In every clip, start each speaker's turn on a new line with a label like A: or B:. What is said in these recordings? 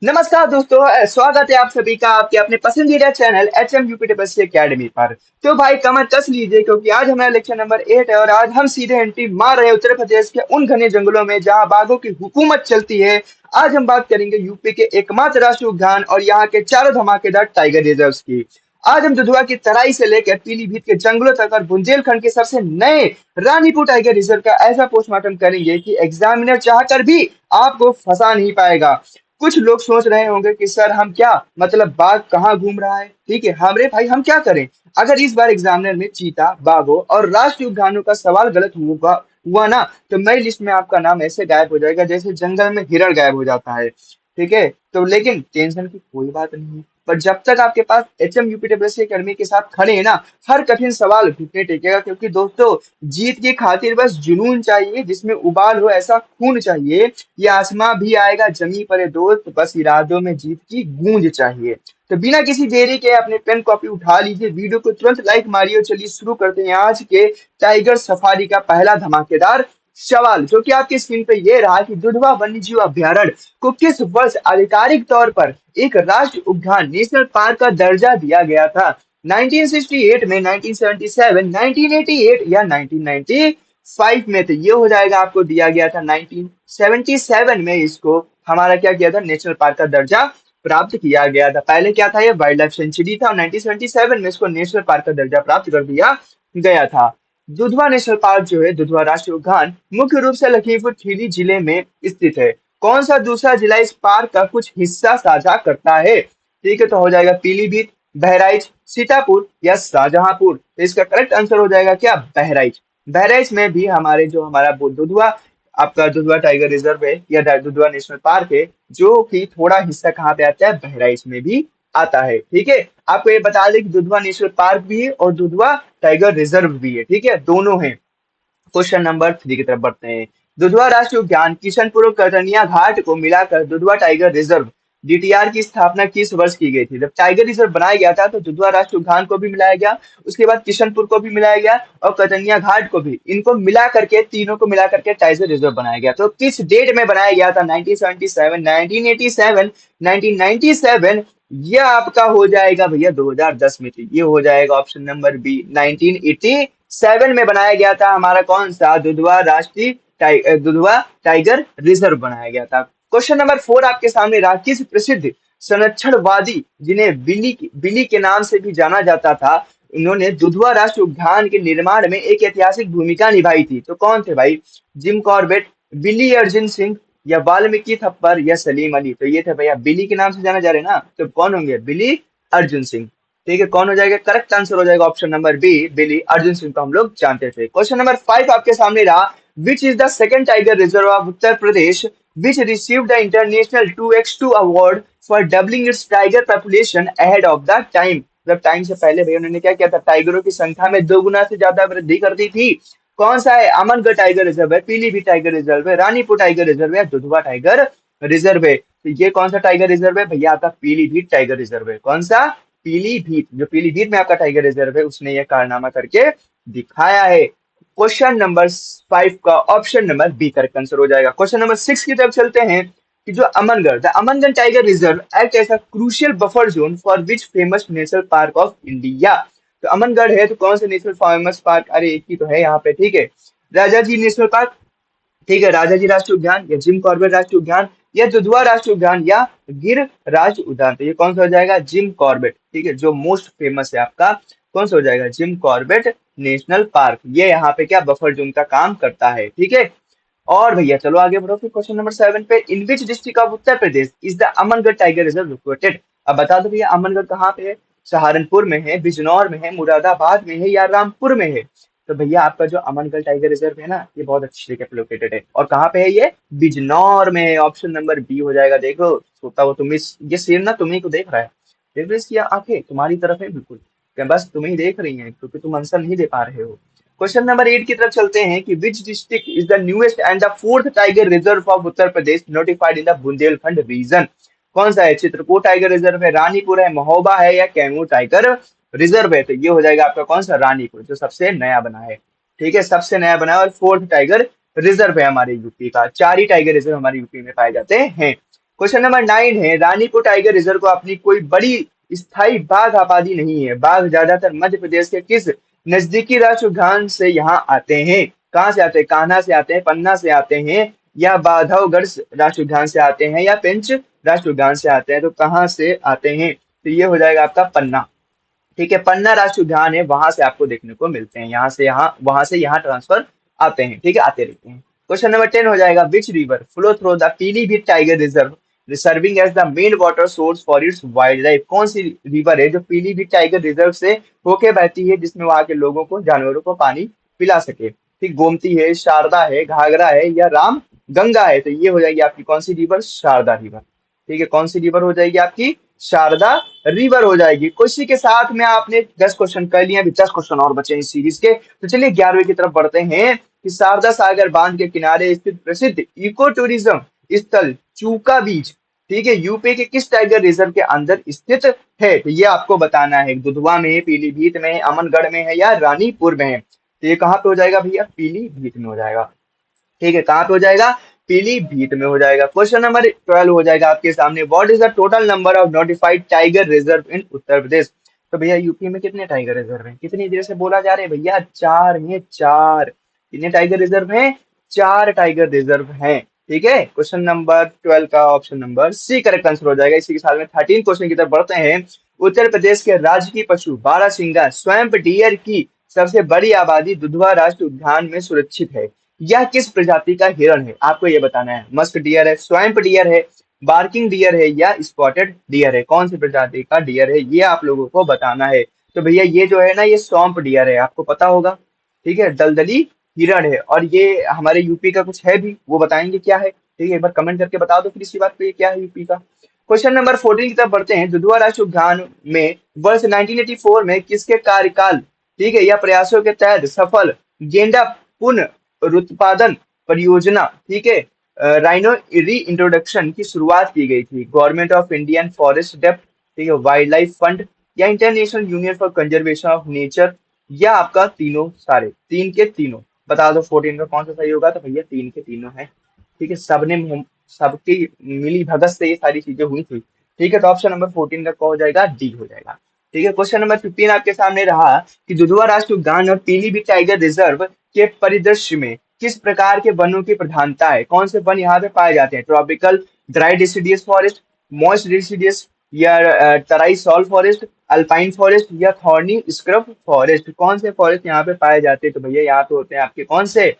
A: नमस्कार दोस्तों, स्वागत है आप सभी का आपके अपने पसंदीदा चैनल HM UP अकेडमी पर। तो भाई कमर कस लीजिए क्योंकि आज हमारा लेक्चर नंबर 8 है और आज हम सीधे एंट्री मार रहे हैं उत्तर प्रदेश के उन घने जंगलों में जहां बाघों की हुकूमत चलती है। आज हम बात करेंगे यूपी के एकमात्र राष्ट्रीय उद्यान और यहाँ के चारों धमाकेदार टाइगर रिजर्व की। आज हम दुधवा की तराई से लेकर पीलीभीत के जंगलों तक और बुंदेलखंड के सबसे नए रानीपुर टाइगर रिजर्व का ऐसा पोस्टमार्टम करेंगे कि एग्जामिनर चाहकर भी आपको फंसा नहीं पाएगा। कुछ लोग सोच रहे होंगे कि सर हम क्या मतलब बाघ कहाँ घूम रहा है। ठीक है हमरे भाई, हम क्या करें अगर इस बार एग्जामिनर में चीता, बाघों और राष्ट्रीय उद्यानों का सवाल गलत हुआ ना, तो नई लिस्ट में आपका नाम ऐसे गायब हो जाएगा जैसे जंगल में हिरण गायब हो जाता है। ठीक है, तो लेकिन टेंशन की कोई बात नहीं है। पर जब तक आपके पास HM UP अकेडमी के साथ खड़े हैं ना, हर कठिन सवाल घुटने टेकेगा क्योंकि दोस्तों जीत की खातिर बस जुनून चाहिए जिसमें उबाल हो ऐसा खून चाहिए। ये आसमां भी आएगा जमी पर दोस्त, बस इरादों में जीत की गूंज चाहिए। तो बिना किसी देरी के अपने पेन कॉपी उठा लीजिए, वीडियो को तुरंत लाइक मारिए और चलिए शुरू करते हैं आज के टाइगर सफारी का पहला धमाकेदार सवाल, जो कि आपकी स्क्रीन पे ये रहा कि दुधवा वन्यजीव अभयारण्य को किस वर्ष आधिकारिक तौर पर एक राष्ट्रीय उद्यान नेशनल पार्क का दर्जा दिया गया था। 1968 में, 1977, 1988 या 1995 में। तो ये हो जाएगा, आपको दिया गया था 1977 में इसको हमारा क्या किया था, नेशनल पार्क का दर्जा प्राप्त किया गया था। पहले क्या था, ये वाइल्ड लाइफ सेंचुरी था और 1977 में इसको नेशनल पार्क का दर्जा प्राप्त कर दिया गया था। दुधवा नेशनल पार्क जो है, दुधवा राष्ट्रीय उद्यान मुख्य रूप से लखीमपुर खीरी जिले में स्थित है। कौन सा दूसरा जिला इस पार्क का कुछ हिस्सा साझा करता है? ठीक है, तो हो जाएगा पीलीभीत, बहराइच, सीतापुर या शाहजहांपुर। तो इसका करेक्ट आंसर हो जाएगा क्या, बहराइच। बहराइच में भी हमारे जो हमारा दुधवा, आपका दुधवा टाइगर रिजर्व है या दुधवा नेशनल पार्क है, जो कि थोड़ा हिस्सा कहाँ पे आता है, बहराइच में भी आता है। ठीक है, आपको ये बता दें कि दुधवा नेशनल पार्क भी है और दुधवा टाइगर रिजर्व भी है। ठीक है, दोनों है। क्वेश्चन नंबर 3 की तरफ बढ़ते हैं। दुधवा राष्ट्रीय उद्यान किशनपुर और कतनिया घाट को मिलाकर दुधवा टाइगर रिजर्व DTR की स्थापना किस वर्ष की गई थी? जब टाइगर रिजर्व बनाया गया था तो दुधवा राष्ट्रीय उद्यान को भी मिलाया गया, उसके बाद किशनपुर को भी मिलाया गया और कतनिया घाट को भी, इनको मिला करके तीनों को मिला करके टाइगर रिजर्व बनाया गया। तो किस डेट में बनाया गया था? 1977, 1987, 1997 यह आपका हो जाएगा भैया 2010 में। थी ये हो जाएगा ऑप्शन नंबर बी, 1987 में बनाया गया था हमारा कौन सा, दुधवा राष्ट्रीय दुधवा टाइगर रिजर्व बनाया गया था। क्वेश्चन नंबर 4 आपके सामने रहा, किस प्रसिद्ध संरक्षणवादी जिन्हें बिली के नाम से भी जाना जाता था, इन्होंने दुधवा राष्ट्रीय उद्यान के निर्माण में एक ऐतिहासिक भूमिका निभाई थी? तो कौन थे भाई? जिम कॉर्बेट, बिली अर्जुन सिंह या वाल्मीकि थप्पर या सलीम अली? तो ये थे भैया, बिली के नाम से जाना जा रहे हैं ना, तो कौन होंगे, बिली अर्जुन सिंह। ठीक है, कौन हो जाएगा, करेक्ट आंसर हो जाएगा ऑप्शन नंबर बी, बिली अर्जुन सिंह को हम लोग जानते थे। क्वेश्चन नंबर 5 आपके सामने रहा, which is the second tiger reserve of Uttar Pradesh which received the international 2x2 award for doubling its tiger population ahead of the time। मतलब टाइम से पहले भैया उन्होंने क्या किया था, टाइगरों की संख्या में 2 गुना से ज्यादा वृद्धि कर दी थी। कौन सा है? अमनगढ़ टाइगर रिजर्व है, पीलीभीत टाइगर रिजर्व है, रानीपुर टाइगर रिजर्व है, दुधवा टाइगर रिजर्व है। तो ये कौन सा टाइगर रिजर्व है भैया? आपका पीलीभीत टाइगर रिजर्व है। कौन सा? पीलीभीत। जो पीलीभीत में आपका टाइगर रिजर्व है उसने ये कारनामा करके दिखाया है। क्वेश्चन नंबर 5 का option number B correct answer हो जाएगा। क्वेश्चन नंबर 6 की तरफ चलते हैं कि जो Amangarh, the Amangarh tiger reserve act as a crucial buffer zone for which famous national park of India. तो अमनगढ़ है तो कौन सा नेशनल फेमस पार्क? अरे एक ही तो है यहाँ पे। ठीक है, राजा जी नेशनल पार्क, ठीक है, राजाजी राष्ट्रीय उद्यान या जिम कॉर्बेट राष्ट्रीय उद्यान या दुधवा राष्ट्रीय उद्यान या गिर राज्य उद्यान। तो ये कौन सा हो जाएगा? Jim Corbett. ठीक है, जो मोस्ट फेमस है आपका कौन सा हो जाएगा? Jim Corbett national park. ये यहाँ पे क्या बफर जोन का काम करता है। ठीक है, और भैया चलो आगे बढ़ो फिर क्वेश्चन नंबर 7 पे, in which district of Uttar Pradesh is the Amangarh tiger reserve located? अब बता दो भैया अमनगढ़ कहाँ पे है? सहारनपुर में है, बिजनौर में है, मुरादाबाद में है या रामपुर में है? तो भैया आपका जो अमनगढ़ टाइगर रिजर्व है ना, ये बहुत अच्छी जगह पे लोकेटेड है। और कहाँ पे है ये? बिजनौर में है। ऑप्शन नंबर बी हो जाएगा। देखो सोता वो तुम्हें, ये शेर ना तुम्ही को देख रहा है, देखो इसकी आंखें तुम्हारी तरफ है बिल्कुल, क्या बस तुम्हें देख रही हैं क्योंकि तुम आंसर नहीं दे पा रहे हो। क्वेश्चन नंबर 8 की तरफ चलते हैं कि which district is the newest and the fourth tiger reserve of Uttar Pradesh notified in the Bundelkhand region? कौन सा है? चित्रकूट टाइगर रिजर्व है, रानीपुर है, महोबा है या कैमूर टाइगर रिजर्व है? तो ये हो जाएगा आपका कौन सा? रानीपुर, जो सबसे नया बना है। ठीक है, सबसे नया बना है और फोर्थ टाइगर रिजर्व है हमारे यूपी का। 4 ही टाइगर रिजर्व हमारे यूपी में पाए जाते हैं। क्वेश्चन नंबर 9 है, रानीपुर टाइगर रिजर्व को अपनी कोई बड़ी स्थायी बाघ आबादी नहीं है। बाघ ज्यादातर मध्य प्रदेश के किस नजदीकी राष्ट्रीय उद्यान से यहाँ आते हैं? कहाँ से आते हैं? कान्हा से आते हैं, पन्ना से आते हैं, या बांधवगढ़ राष्ट्रीय उद्यान से आते हैं, या पेंच राष्ट्रीय उद्यान से आते हैं? तो कहाँ से आते हैं? तो ये हो जाएगा आपका पन्ना। ठीक है, पन्ना राष्ट्रीय उद्यान है, वहां से आपको देखने को मिलते हैं। यहाँ से यहाँ, वहां से यहाँ ट्रांसफर आते हैं। ठीक है, आते रहते हैं। क्वेश्चन नंबर 10 हो जाएगा, which river flow through the Pilibhit tiger reserve serving as the main water source for its wild life? कौन सी रिवर है जो पीलीभीत टाइगर रिजर्व से होके बहती है, जिसमें वहां के लोगों को, जानवरों को पानी पिला सके? ठीक, गोमती है, शारदा है, घाघरा है, या राम गंगा है? तो ये हो जाएगी आपकी कौन सी रिवर? शारदा रिवर। ठीक है, कौन सी रिवर हो जाएगी आपकी? शारदा रिवर हो जाएगी। इसी के साथ में आपने 10 क्वेश्चन कर लिए, अभी 10 क्वेश्चन और बचे इस सीरीज के। तो चलिए 11वें की तरफ बढ़ते हैं कि शारदा सागर बांध के किनारे स्थित प्रसिद्ध इको टूरिज्म स्थल चूका बीच, ठीक है, यूपी के किस टाइगर रिजर्व के अंदर स्थित है? तो ये आपको बताना है। दुधवा में है, पीलीभीत में है, अमनगढ़ में है, या रानीपुर में है? तो ये कहाँ पे हो जाएगा भैया? पीलीभीत में हो जाएगा। ठीक है, कहाँ पे हो जाएगा? पीलीभीत में हो जाएगा। क्वेश्चन नंबर 12 हो जाएगा आपके सामने, what is the total number of notified tiger reserve in Uttar Pradesh? तो भैया यूपी में कितने टाइगर रिजर्व हैं? कितनी देर से बोला जा रहे हैं भैया? 4 हैं, 4। कितने टाइगर रिजर्व हैं? 4 टाइगर रिजर्व हैं। ठीक है, क्वेश्चन नंबर 12 का option number C correct answer हो जाएगा। इसी के साथ में 13 क्वेश्चन की तरफ बढ़ते हैं। उत्तर प्रदेश के राजकीय पशु बारहसिंगा स्वैम्प डियर की सबसे बड़ी आबादी दुधवा राष्ट्रीय उद्यान में सुरक्षित है। यह किस प्रजाति का हिरण है? आपको ये बताना है। मस्क डियर है, स्वैम्प डियर है, बार्किंग डियर है, या स्पॉटेड डियर है? कौन सी प्रजाति का डियर है, ये आप लोगों को बताना है। तो भैया ये जो है ना, ये स्वैम्प डियर है, आपको पता होगा। ठीक है, दलदली हिरण है, और ये हमारे यूपी का कुछ है भी, वो बताएंगे क्या है। ठीक है, एक बार कमेंट करके बता दो फिर इसी बात पे, ये क्या है यूपी का। क्वेश्चन नंबर 14 की तरफ बढ़ते हैं। दुधवा राष्ट्रीय उद्यान में वर्ष 1984 में किसके कार्यकाल, ठीक है, या प्रयासों के तहत सफल गेंडा पुनरुत्पादन परियोजना, ठीक है, राइनो री इंट्रोडक्शन की शुरुआत की गई थी? गवर्नमेंट ऑफ इंडियन फॉरेस्ट डेप्ट, ठीक है, वाइल्ड लाइफ फंड, या international union for conservation of nature, या आपका तीनों सारे? तीन के तीनों बता दो। 14 का कौन सा सही होगा? तो भैया तीन के तीनों है। ठीक है, सबकी मिली भगत से ये सारी चीजें हुई थी। ठीक है, तो ऑप्शन नंबर 14 का कौन हो जाएगा? डी हो जाएगा। ठीक है, क्वेश्चन नंबर 15 आपके सामने रहा कि दुधवा राष्ट्रीय उद्यान और पीलीभीत टाइगर रिजर्व के परिदृश्य में किस प्रकार के वनों की प्रधानता है? कौन से वन यहाँ पे पाए जाते हैं? Tropical dry deciduous forest, moist deciduous, या तराई सॉल फॉरेस्ट, अल्पाइन फॉरेस्ट, या थॉर्नी स्क्रब फॉरेस्ट? कौन से फॉरेस्ट यहाँ पे पाए जाते हैं? तो भैया यहाँ पे होते हैं आपके कौन से?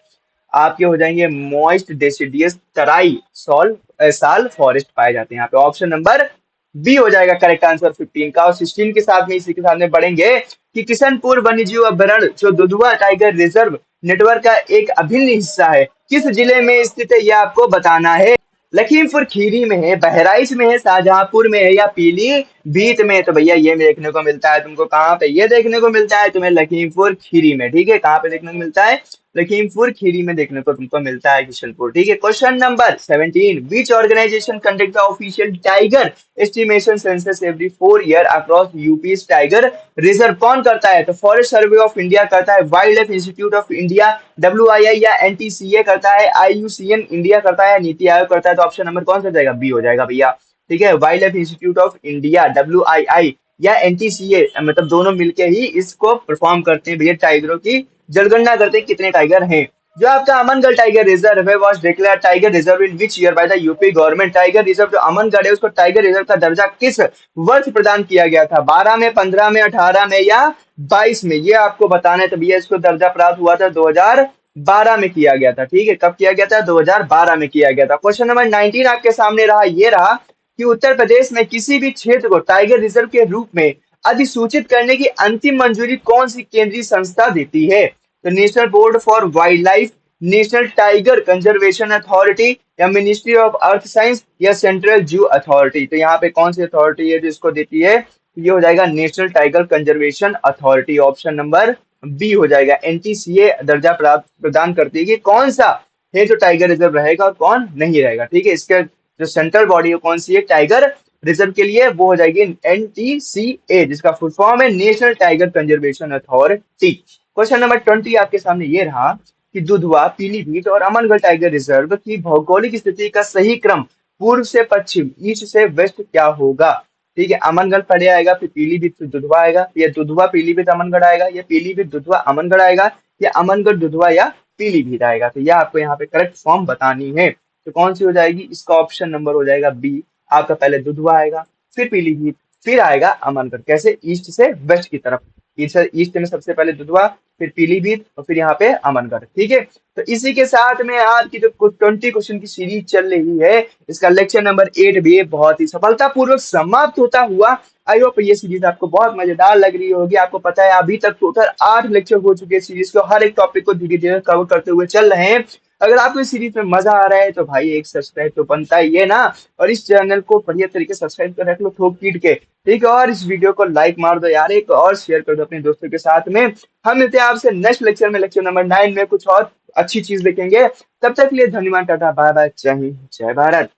A: आपके हो जाएंगे मॉइस्ट डेसिडियस तराई सॉल साल फॉरेस्ट पाए जाते हैं यहाँ पे। ऑप्शन नंबर बी हो जाएगा करेक्ट आंसर 15 का। और 16 के साथ में, इसी के साथ में बढ़ेंगे कि किशनपुर वन्यजीव अभ्यारण्य जो दुधवा टाइगर रिजर्व नेटवर्क का एक अभिन्न हिस्सा है, किस जिले में स्थित है, यह आपको बताना है। लखीमपुर खीरी में है, बहराइच में है, शाहजहांपुर में है, या पीलीभीत में? तो भैया ये देखने को मिलता है तुमको कहाँ पे? ये देखने को मिलता है तुम्हें लखीमपुर खीरी में। ठीक है, कहाँ पे देखने को मिलता है? लखीमपुर खीरी में देखने को तुमको मिलता है किशनपुर। ठीक है, question number 17, which organisation conduct the official tiger estimation census every 4 year across UP tiger reserve? कौन करता है? तो फॉरेस्ट सर्वे ऑफ इंडिया करता है, wild life institute of India WII या NTCA करता है, IUCN इंडिया करता है, नीति आयोग करता है? तो ऑप्शन नंबर कौन सा जाएगा? बी हो जाएगा भैया। ठीक है, wild life institute of India WII या NTCA, मतलब दोनों मिलके ही इसको परफॉर्म करते हैं भैया, टाइगरों की जनगणना करते हैं कितने टाइगर हैं। जो आपका अमनगढ़ टाइगर रिजर्व है, was declare tiger reserve in which year by the UP government? Tiger reserve जो अमनगढ़ है, उसको टाइगर रिजर्व का दर्जा किस वर्ष प्रदान किया गया था? 12 में, 15 में, 18 में, या 22 में? ये आपको बताना है। तो भैया इसको दर्जा प्राप्त हुआ था 2012 में किया गया था। ठीक है, कब किया गया था? 2012 में किया गया था। क्वेश्चन नंबर 19 आपके सामने रहा, ये रहा कि उत्तर प्रदेश में किसी भी क्षेत्र को टाइगर रिजर्व के रूप में अधिसूचित करने की अंतिम मंजूरी कौन सी केंद्रीय संस्था देती है? तो national board for wild life, national tiger conservation authority, या मिनिस्ट्री ऑफ अर्थ साइंस, या सेंट्रल जू अथॉरिटी? तो यहाँ पे कौन सी अथॉरिटी है जो इसको देती है? ये हो जाएगा national tiger conservation authority. Option number B हो जाएगा। NTCA दर्जा प्राप्त प्रदान करती है कि कौन सा है जो टाइगर रिजर्व रहेगा और कौन नहीं रहेगा। ठीक है, इसके जो सेंट्रल बॉडी है कौन सी है टाइगर रिजर्व के लिए, वो हो जाएगी NTCA, जिसका फुल फॉर्म है national tiger conservation authority. Question number 20 आपके सामने ये रहा कि दुधवा, पीलीभीत और अमनगढ़ टाइगर रिजर्व की भौगोलिक स्थिति का सही क्रम पूर्व से पश्चिम, ईस्ट से वेस्ट क्या होगा? ठीक है, अमनगढ़ पड़े आएगा, फिर पीलीभीत, फिर दुधवा आएगा, या दुधवा पीलीभीत अमनगढ़ आएगा, या पीलीभीत दुधवा अमनगढ़ आएगा, या अमनगढ़ दुधवा या पीलीभीत आएगा। तो यह आपको यहाँ पे करेक्ट फॉर्म बतानी है। तो कौन सी हो जाएगी? इसका ऑप्शन नंबर हो जाएगा बी। आपका पहले दुधवा आएगा, फिर पीलीभीत, फिर आएगा अमनगढ़। कैसे? ईस्ट से वेस्ट की तरफ। ईस्ट में सबसे पहले दुधवा, फिर पीलीभीत और फिर यहाँ पे अमनगढ़। ठीक है, तो इसी के साथ में आज की जो 20 क्वेश्चन की सीरीज चल रही है, इसका लेक्चर नंबर 8 भी बहुत ही सफलतापूर्वक समाप्त होता हुआ। आई होप ये सीरीज आपको बहुत मजेदार लग रही होगी। आपको पता है अभी तक टोटल 8 लेक्चर हो चुके हैं सीरीज को, हर एक टॉपिक को धीरे धीरे कवर करते हुए चल रहे हैं। अगर आपको इस सीरीज में मजा आ रहा है तो भाई एक सब्सक्राइब तो बनता ही है ना, और इस चैनल को बढ़िया तरीके से सब्सक्राइब कर रख लो ठोक पीट के। ठीक है, और इस वीडियो को लाइक मार दो यार, एक और शेयर कर दो अपने दोस्तों के साथ में। हम मिलते हैं आपसे नेक्स्ट लेक्चर में, लेक्चर नंबर 9 में कुछ और अच्छी चीज देखेंगे। तब तक के लिए धन्यवाद, टाटा बाय बाय, जय हिंद जय भारत।